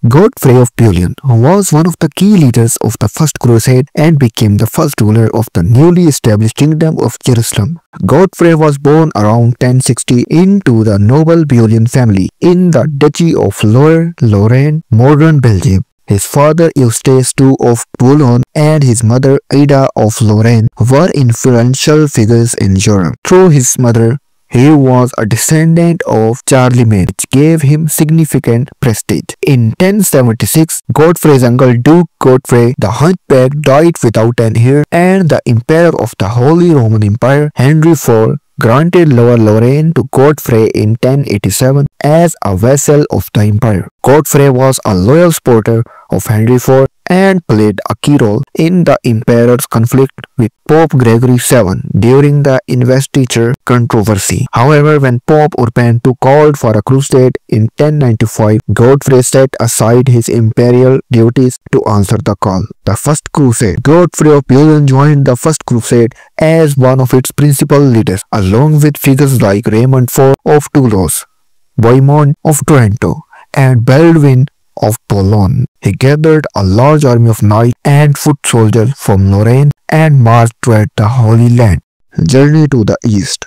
Godfrey of Bouillon was one of the key leaders of the First Crusade and became the first ruler of the newly established Kingdom of Jerusalem. Godfrey was born around 1060 into the noble Bouillon family in the Duchy of Loire-Lorraine, modern Belgium. His father Eustace II of Bouillon and his mother Ada of Lorraine were influential figures in Europe. Through his mother, he was a descendant of Charlemagne, which gave him significant prestige. In 1076, Godfrey's uncle Duke Godfrey the Hunchback died without an heir, and the Emperor of the Holy Roman Empire, Henry IV, granted Lower Lorraine to Godfrey in 1087 as a vassal of the empire. Godfrey was a loyal supporter of Henry IV and played a key role in the emperor's conflict with Pope Gregory VII during the investiture controversy. However, when Pope Urban II called for a crusade in 1095, Godfrey set aside his imperial duties to answer the call. The First Crusade. Godfrey of Bouillon joined the First Crusade as one of its principal leaders, along with figures like Raymond IV of Toulouse, Bohemond of Trento, and Baldwin of Boulogne. He gathered a large army of knights and foot soldiers from Lorraine and marched toward the Holy Land. Journey to the East.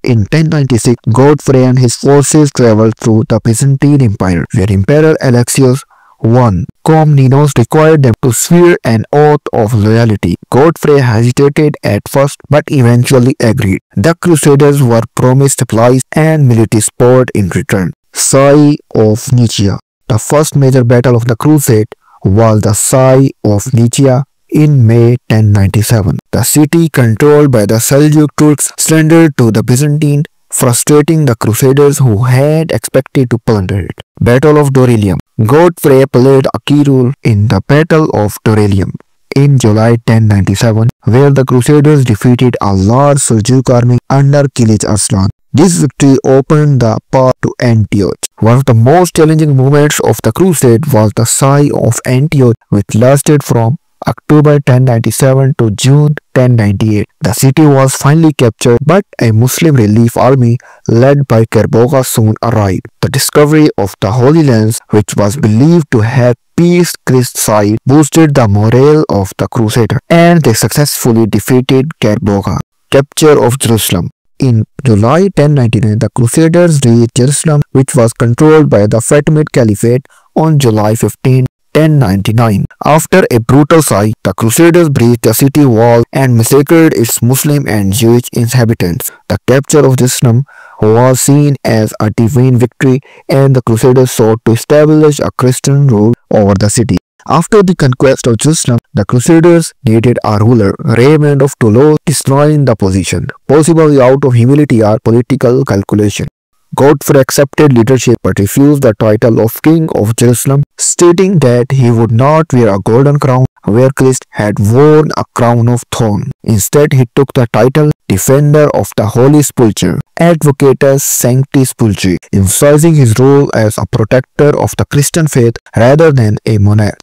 In 1096, Godfrey and his forces traveled through the Byzantine Empire, where Emperor Alexios I Komnenos required them to swear an oath of loyalty. Godfrey hesitated at first but eventually agreed. The Crusaders were promised supplies and military support in return. Siege of Nicaea. The first major battle of the Crusade was the Siege of Nicaea in May 1097. The city, controlled by the Seljuk Turks, surrendered to the Byzantines, frustrating the Crusaders who had expected to plunder it. Battle of Dorylaeum. Godfrey played a key role in the Battle of Dorylaeum in July 1097, where the Crusaders defeated a large Seljuk army under Kilij Arslan. This victory opened the path to Antioch. One of the most challenging moments of the crusade was the Siege of Antioch, which lasted from October 1097 to June 1098. The city was finally captured, but a Muslim relief army led by Kerboga soon arrived. The discovery of the Holy Lands, which was believed to have peace Christ's side, boosted the morale of the Crusaders, and they successfully defeated Kerboga. Capture of Jerusalem. In July 1099, the Crusaders reached Jerusalem, which was controlled by the Fatimid Caliphate, on July 15, 1099. After a brutal siege, the Crusaders breached the city wall and massacred its Muslim and Jewish inhabitants. The capture of Jerusalem was seen as a divine victory, and the Crusaders sought to establish a Christian rule over the city. After the conquest of Jerusalem, the Crusaders needed a ruler, Raymond of Toulouse, destroying the position, possibly out of humility or political calculation. Godfrey accepted leadership but refused the title of King of Jerusalem, stating that he would not wear a golden crown where Christ had worn a crown of thorns. Instead, he took the title Defender of the Holy Sepulchre, Advocatus Sancti Sepulchri, emphasizing his role as a protector of the Christian faith rather than a monarch.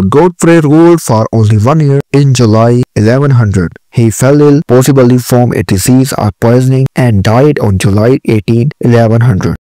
Godfrey ruled for only 1 year. In July 1100, he fell ill, possibly from a disease or poisoning, and died on July 18, 1100.